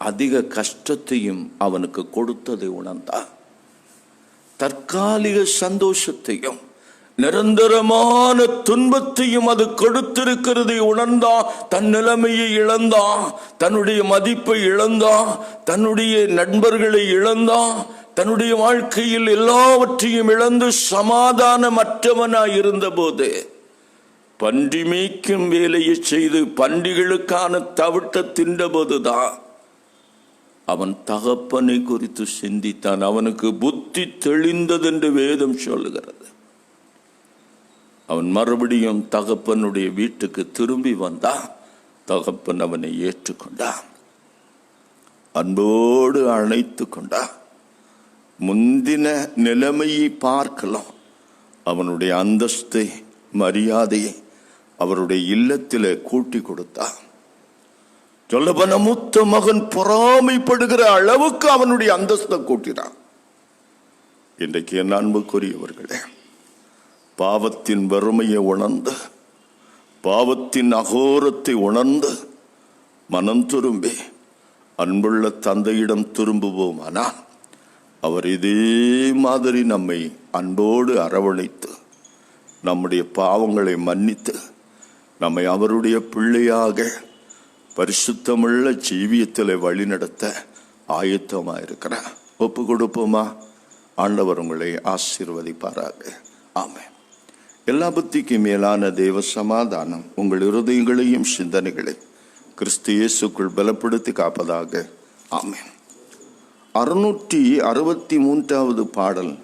அதிக கஷ்டத்தையும் அவனுக்கு கொடுத்ததை உணர்ந்தான். தற்காலிக சந்தோஷத்தையும் நிரந்தரமான துன்பத்தையும் அது கொடுத்திருக்கிறதை உணர்ந்தான். தன் நிலைமையை இழந்தான், தன்னுடைய மதிப்பை இழந்தான், தன்னுடைய நண்பர்களை இழந்தான், தன்னுடைய வாழ்க்கையில் எல்லாவற்றையும் இழந்து சமாதானமற்றவனாய் இருந்த போது பன்றி மேய்க்கும் வேலையை செய்து பன்றிகளுக்கான தவிட்ட தின்ற போதுதான் அவன் தகப்பனை குறித்து சிந்தித்தான். அவனுக்கு புத்தி தெளிந்தது என்று வேதம் சொல்லுகிறது. அவன் மறுபடியும் தகப்பனுடைய வீட்டுக்கு திரும்பி வந்தான். தகப்பன் அவனை ஏற்றுக்கொண்டான், அன்போடு அழைத்து கொண்டான். முந்தின நிலைமையை பார்க்கலாம். அவனுடைய அந்தஸ்தை, மரியாதையை அவருடைய இல்லத்திலே கூட்டி கொடுத்தான். சொல்லப்போன மூத்த மகன் பொறாமைப்படுகிற அளவுக்கு அவனுடைய அந்தஸ்தை கூட்டினான். இன்றைக்கு என் அன்புக்குரியவர்களே, பாவத்தின் வறுமையை உணர்ந்து, பாவத்தின் அகோரத்தை உணர்ந்து மனம் திரும்பி அன்புள்ள தந்தையிடம் திரும்புவோமானால் அவர் இதே மாதிரி நம்மை அன்போடு அரவணைத்து நம்முடைய பாவங்களை மன்னித்து நம்மை அவருடைய பிள்ளையாக பரிசுத்தமுள்ள ஜீவியத்தில் வழிநடத்த ஆயத்தமாயிருக்கிறார். ஒப்பு கொடுப்போமா? ஆண்டவர் உங்களை ஆசீர்வதிப்பாராக. ஆமென். எல்லா புத்திக்கும் மேலான தேவ சமாதானம் உங்கள் இருதயங்களையும் சிந்தனைகளை கிறிஸ்து இயேசுக்குள் பலப்படுத்தி காப்பதாக. ஆமென். 663வது பாடல்,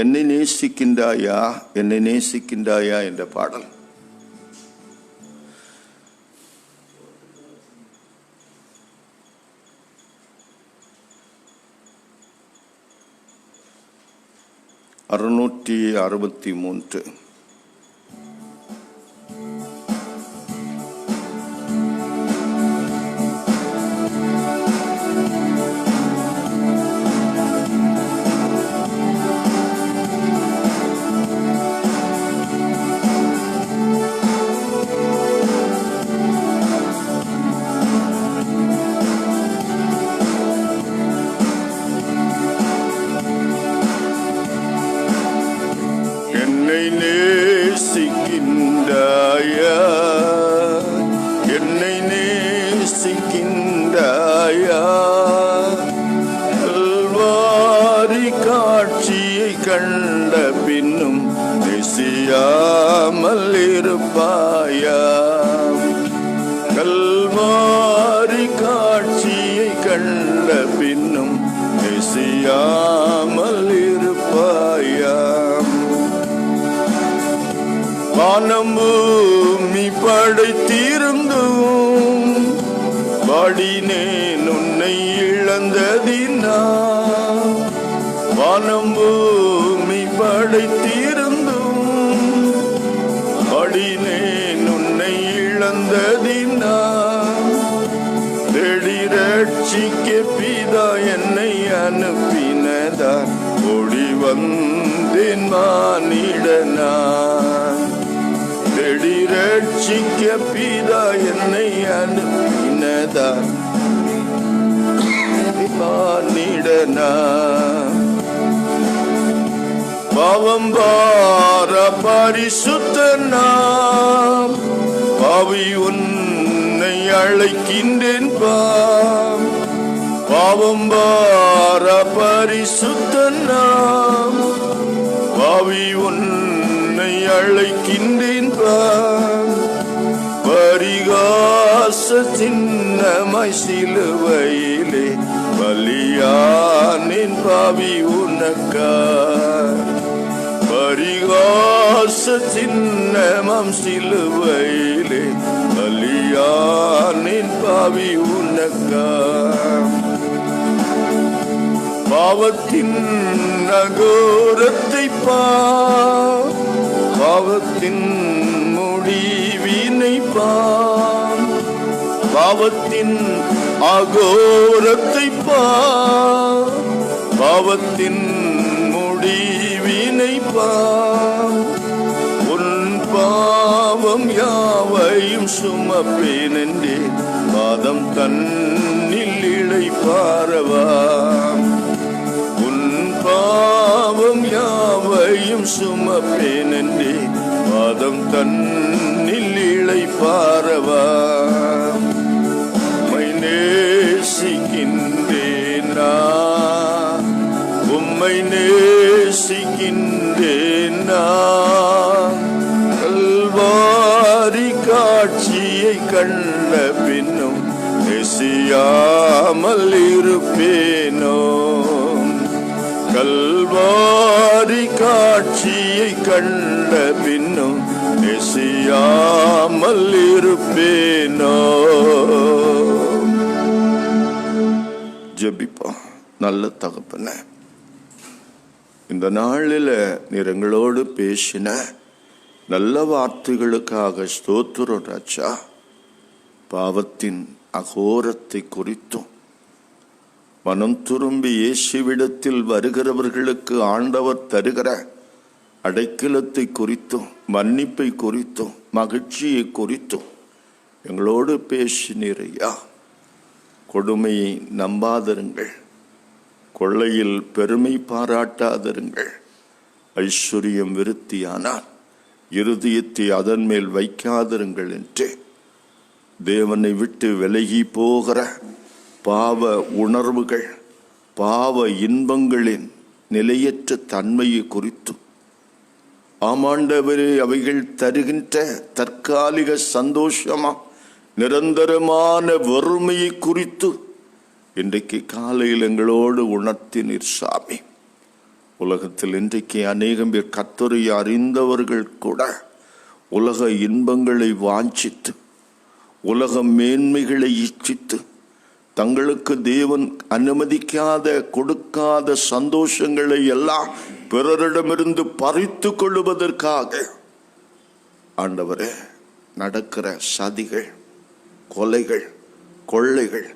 என்னை நேசிக்கின்றாயா, என்னை நேசிக்கின்றாயா என்ற பாடல். அறுநூற்றி கண்ட பின்னும் நேசியாமல் இருப்பாயா? கல்வாரி காட்சியை கண்ட பின்னும் நேசியாமல் இருப்பாயா? வானம் பூமி படைத்திருந்தும் வாடினேன் உன்னை இழந்ததினா? வானம் பூமி படைத்திருந்தும் வாடினேன் உன்னை இழந்ததினா? தேடி ரட்சிக்க பிதா என்னை அனுப்பினதால் ஓடி வந்தேன் மானிடனான். தேடி ரட்சிக்க பிதா என்னை அனுப்பினதால் மானிடனான். பாவம் பார பரிசுத்தனாம் பாவி உன்னை அழைக்கின்றேன். பாவம் பார பரிசுத்தனாம் பாவி உன்னை அழைக்கின்றேன். பரிகாச சின்னமாய் சிலுவையிலே பலியானேன் பாவி உனக்காய். பரிகாச சின்னமாம் சிலுவையிலே பலியானேன் பாவி உனக்காய். பாவத்தின் அகோரத்தை பாவத்தின் முடிவினை பாவத்தின் அகோரத்தை பாவத்தின் முடிவினை உன் பாவம் யாவையும் சுமப்பேன் என்றே பாதம் தன்னில் இளைப்பாரவாம். உன் பாவம் யாவையும் சுமப்பேன் என்றே பாதம் தன்னில் இளைப்பாரவாம். உம்மை நேசிக்கின்றேனா, உம்மை நேசிக்கின்றேனா? கல்வாரி காட்சியை கண்ட பின்னும் நேசியாமல் இருப்பேனோ? கல்வாரி கல்வாரி காட்சியை கண்ட பின்னும் நேசியாமல் இருப்பேனோ. ஜெபிப்போம். நல்ல தகப்பனே, இந்த நாளில் நீர் எங்களோடு பேசின நல்ல வார்த்தைகளுக்காக ஸ்தோத்திரம் ராஜா. பாவத்தின் அகோரத்தை குறித்தும் மனம் திரும்பி இயேசுவிடத்தில் வருகிறவர்களுக்கு ஆண்டவர் தருகிற அடைக்கலத்தை குறித்தும் மன்னிப்பை குறித்தும் மகிழ்ச்சியை குறித்தும் எங்களோடு பேசினீரையா. கொடுமையை நம்பாதிருங்கள், கொள்ளையில் பெருமை பாராட்டாதிருங்கள். ஐஸ்வர்யம் விருத்தியானால் இருதயத்தை அதன் மேல் வைக்காதிருங்கள் என்று தேவனை விட்டு விலகி போகிற பாவ உணர்வுகள், பாவ இன்பங்களின் நிலையற்ற தன்மையை குறித்து, ஆமாண்டவரே, அவைகள் தருகின்ற தற்காலிக சந்தோஷமா நிரந்தரமான வறுமையை குறித்து இன்றைக்கு காலையில் எங்களோடு உணர்த்தினீர் சாமி. உலகத்தில் இன்றைக்கு அநேகம் பேர் கர்த்தரை அறிந்தவர்கள் கூட உலக இன்பங்களை வாஞ்சித்து, உலக மேன்மைகளை இச்சித்து, தங்களுக்கு தேவன் அனுமதிக்காத கொடுக்காத சந்தோஷங்களை எல்லாம் பிறரிடமிருந்து பறித்து கொள்வதற்காக ஆண்டவரே நடக்கிற சதிகள், கொலைகள், கொள்ளைகள்,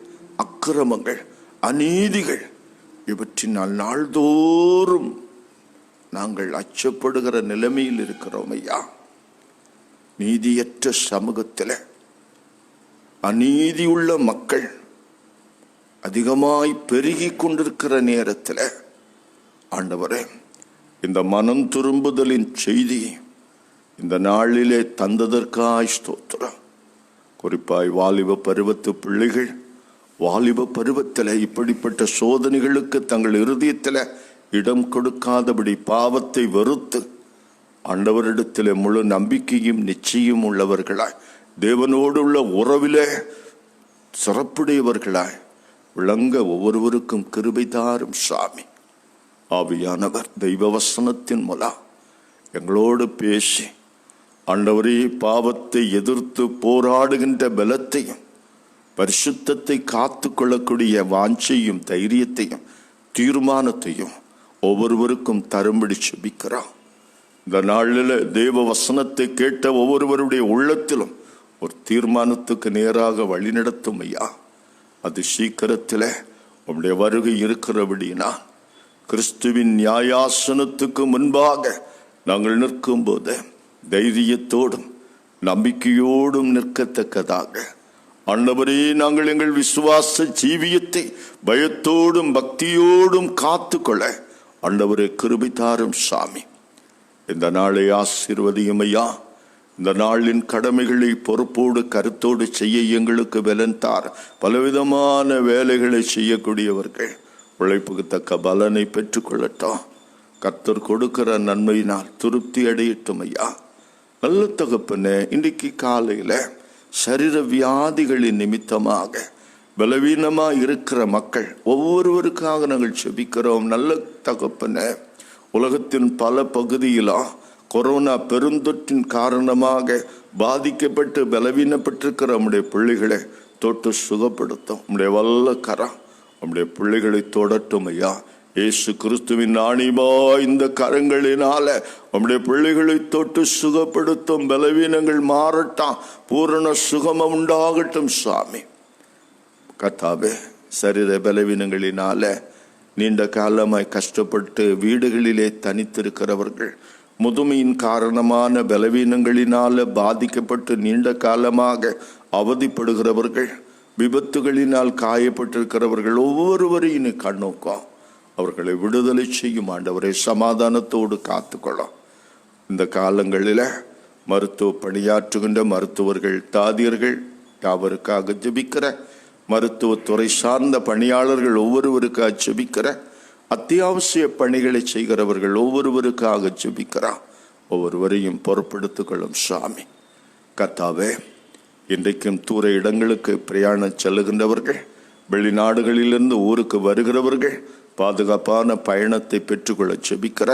அக்கிரமங்கள், அநீதிகள் இவற்றினால் நாள்தோறும் நாங்கள் அச்சப்படுகிற நிலைமையில் இருக்கிறோம் ஐயா. நீதியற்ற சமூகத்தில் அநீதியுள்ள மக்கள் அதிகமாய் பெருகி கொண்டிருக்கிற நேரத்தில் ஆண்டவரே, இந்த மனம் திரும்புதலின் செய்தி இந்த நாளிலே தந்ததற்காய் ஸ்தோத்திரம். குறிப்பாய் வாலிப பருவத்து பிள்ளைகள் வாலிப பருவத்தில் இப்படிப்பட்ட சோதனைகளுக்கு தங்கள் இருதயத்தில் இடம் கொடுக்காதபடி பாவத்தை வெறுத்து ஆண்டவரிடத்தில் முழு நம்பிக்கையும் நிச்சயம் உள்ளவர்களாய், தேவனோடு உள்ள உறவிலே சிறப்புடையவர்களாய் விளங்க ஒவ்வொருவருக்கும் கிருபை தாரும் சாமி. ஆவியானவர் தெய்வ வசனத்தின் மூலம் எங்களோடு பேசி ஆண்டவரே, பாவத்தை எதிர்த்து போராடுகின்ற பலத்தையும் பரிசுத்தத்தை காத்து கொள்ளக்கூடிய வாஞ்சையும் தைரியத்தையும் தீர்மானத்தையும் ஒவ்வொருவருக்கும் தரும்படி செபிக்கிறான். இந்த நாளில் தேவ வசனத்தை கேட்ட ஒவ்வொருவருடைய உள்ளத்திலும் ஒரு தீர்மானத்துக்கு நேராக வழிநடத்தும் ஐயா. அது சீக்கிரத்தில் உம்முடைய வருகை இருக்கிறபடினா கிறிஸ்துவின் நியாயாசனத்துக்கு முன்பாக நாங்கள் நிற்கும் போது தைரியத்தோடும் நம்பிக்கையோடும் நிற்கத்தக்கதாக ஆண்டவரே, நாங்கள் எங்கள் விசுவாச ஜீவியத்தை பயத்தோடும் பக்தியோடும் காத்துக்கொள்ள ஆண்டவரே கிருபை தாரும் சாமி. இந்த நாளை ஆசீர்வதியும் ஐயா. இந்த நாளின் கடமைகளை பொறுப்போடு கருத்தோடு செய்ய எங்களுக்கு பலன் தார். பலவிதமான வேலைகளை செய்யக்கூடியவர்கள் உழைப்புக்கு தக்க பலனை பெற்றுக்கொள்ளட்டும். கர்த்தர் கொடுக்கிற நன்மையினால் திருப்தி அடையட்டும் ஐயா. நல்ல தகப்பனே, இன்றைக்கு காலையில் சரீர வியாதிகளின் நிமித்தமாக பலவீனமாக இருக்கிற மக்கள் ஒவ்வொருவருக்காக நாங்கள் செபிக்கிறோம். நல்ல தகப்பனே, உலகத்தின் பல பகுதியிலும் கொரோனா பெருந்தொற்றின் காரணமாக பாதிக்கப்பட்டு பலவீனப்பட்டிருக்கிற நம்முடைய பிள்ளைகளை தொட்டு சுகப்படுத்தும். நம்முடைய வல்ல கரம் நம்முடைய பிள்ளைகளை தொடட்டும் ஐயா. இயேசு கிறிஸ்துவின் நாணிமா இந்த கரங்களினால நம்முடைய பிள்ளைகளை தொட்டு சுகப்படுத்தும். பலவீனங்கள் மாறட்டும், பூரண சுகமம் உண்டாகட்டும் சாமி. கர்த்தாவே, சரீர பலவீனங்களினால நீண்ட காலமாய் கஷ்டப்பட்டு வீடுகளிலே தனித்திருக்கிறவர்கள், முதுமையின் காரணமான பலவீனங்களினால பாதிக்கப்பட்டு நீண்ட காலமாக அவதிப்படுகிறவர்கள், விபத்துகளினால் காயப்பட்டிருக்கிறவர்கள் ஒவ்வொருவரையும் கண்ணோக்கம் அவர்களை விடுதலை செய்யும் ஆண்டவரை. சமாதானத்தோடு காத்துக்கொள்ளும். இந்த காலங்களில் மருத்துவ பணியாற்றுகின்ற மருத்துவர்கள், தாதியர்கள் யாவருக்காக ஜெபிக்கிற, மருத்துவத்துறை சார்ந்த பணியாளர்கள் ஒவ்வொருவருக்காக ஜெபிக்கிற, அத்தியாவசிய பணிகளை செய்கிறவர்கள் ஒவ்வொருவருக்காக ஜெபிக்கிறார். ஒவ்வொருவரையும் பொறுப்படுத்திக் கொள்ளும் சாமி. கர்த்தாவே, இன்றைக்கும் தூர இடங்களுக்கு பிரயாணம் செல்லுகின்றவர்கள், வெளிநாடுகளிலிருந்து ஊருக்கு வருகிறவர்கள் பாதுகாப்பான பயணத்தை பெற்றுக்கொள்ள ஜெபிக்கிற,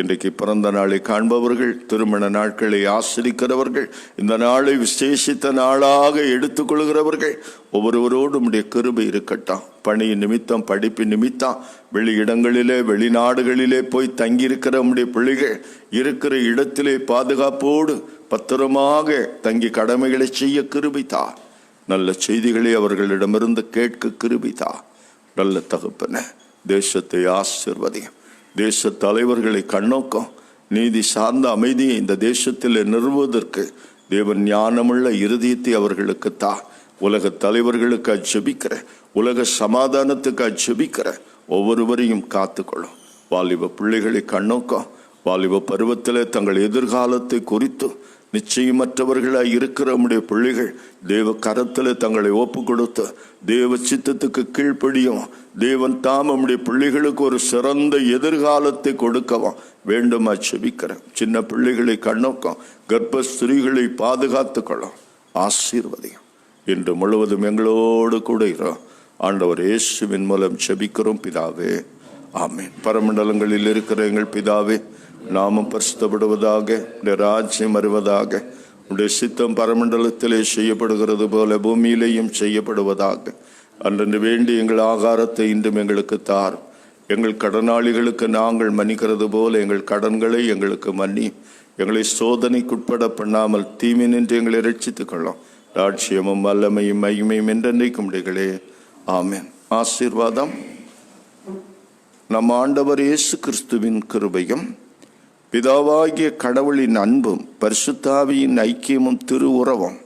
இன்றைக்கு பிறந்த நாளை காண்பவர்கள், திருமண நாட்களை ஆசிரிக்கிறவர்கள், இந்த நாளை விசேஷித்த நாளாக எடுத்துக்கொள்கிறவர்கள் ஒவ்வொருவரோடும் உடைய கிருபை இருக்கட்டும். பணி நிமித்தம், படிப்பு நிமித்தம் வெளி இடங்களிலே, வெளிநாடுகளிலே போய் தங்கியிருக்கிற நம்முடைய பிள்ளைகள் இருக்கிற இடத்திலே பாதுகாப்போடு பத்திரமாக தங்கி கடமைகளை செய்ய கிருபைத்தா. நல்ல செய்திகளை அவர்களிடமிருந்து கேட்க கிருபைத்தா. நல்ல தகப்பன, தேசத்தை ஆசீர்வதியும். தேச தலைவர்களை கண்ணோக்கம், நீதி சார்ந்த அமைதியை இந்த தேசத்தில் நிறுவுவதற்கு தேவன் ஞானமுள்ள இருதயத்தை அவர்களுக்கு தா. உலக தலைவர்களுக்கு ஜெபிக்கிற, உலக சமாதானத்துக்கு ஜெபிக்கிற ஒவ்வொருவரையும் காத்துக்கொள்ளும். வாலிப பிள்ளைகளை கண்ணோக்கம், வாலிப பருவத்தில் தங்கள் எதிர்காலத்தை குறித்து நிச்சயமற்றவர்களாய் இருக்கிற நம்முடைய பிள்ளைகள் தேவ கரத்தில் தங்களை ஒப்பு கொடுத்து தேவ சித்தத்துக்கு கீழ்ப்படியும். தேவன் தாம் நம்முடைய பிள்ளைகளுக்கு ஒரு சிறந்த எதிர்காலத்தை கொடுக்கவும் வேண்டுமா செபிக்கிறேன். சின்ன பிள்ளைகளை கண்ணோக்கம், கர்ப்ப ஸ்திரீகளை பாதுகாத்துக்கொள்ளும். ஆசீர்வதியும். இன்று முழுவதும் எங்களோடு கூட இரு. ஆண்டவர் இயேசுவின் மூலம் செபிக்கிறோம் பிதாவே, ஆமென். பரமண்டலங்களில் இருக்கிற எங்கள் பிதாவே, நாமம் பரிசுத்தப்படுவதாக, உடைய ராஜ்யம் வருவதாக, உடைய சித்தம் பரமண்டலத்திலே செய்யப்படுகிறது போல பூமியிலேயும் செய்யப்படுவதாக. அன்று வேண்டி எங்கள் ஆகாரத்தை இன்றும் எங்களுக்கு தார். எங்கள் கடனாளிகளுக்கு நாங்கள் மன்னிக்கிறது போல எங்கள் கடன்களை எங்களுக்கு மன்னி. எங்களை சோதனைக்குட்பட பண்ணாமல் தீமை நின்று எங்களை ரட்சித்துக் கொள்ளும். ராட்சியமும் வல்லமையும் மகிமையும் என்றென்றைக்கும் உடைகளே, ஆமென். ஆசீர்வாதம். நம் ஆண்டவர் இயேசு கிறிஸ்துவின் கிருபையும் பிதாவாகிய கடவுளின் அன்பும் பரிசுத்தாவியின் ஐக்கியமும் திரு உறவும்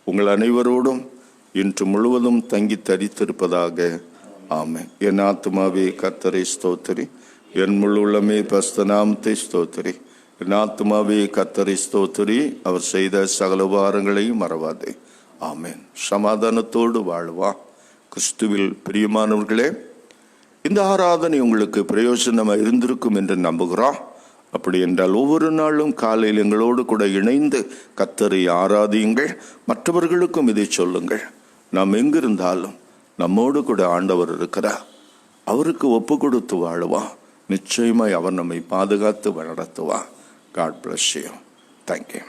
உங்கள் அனைவரோடும் இன்று முழுவதும் தங்கி தரித்திருப்பதாக. ஆமென். என் ஆத்துமாவே கர்த்தரை ஸ்தோத்திரி, என் முழு உள்ளமே பரிசுத்த நாமத்தை ஸ்தோத்திரி. என் ஆத்துமாவே கர்த்தரை ஸ்தோத்திரி, அவர் செய்த சகல உபகாரங்களையும் மறவாதே. ஆமென். சமாதானத்தோடு வாழ்வா. கிறிஸ்துவில் பிரியமானவர்களே, இந்த ஆராதனை உங்களுக்கு பிரயோஜனமாக இருந்திருக்கும் என்று நம்புகிறோம். அப்படி என்றால் ஒவ்வொரு நாளும் காலையில் எங்களோடு கூட இணைந்து கர்த்தரை ஆராதியுங்கள். மற்றவர்களுக்கும் இதை சொல்லுங்கள். நாம் எங்கிருந்தாலும் நம்மோடு கூட ஆண்டவர் இருக்கிறார். அவருக்கு ஒப்பு கொடுத்து வாழுவான். நிச்சயமாய் அவர் நம்மை பாதுகாத்து நடத்துவான். God bless you. Thank you.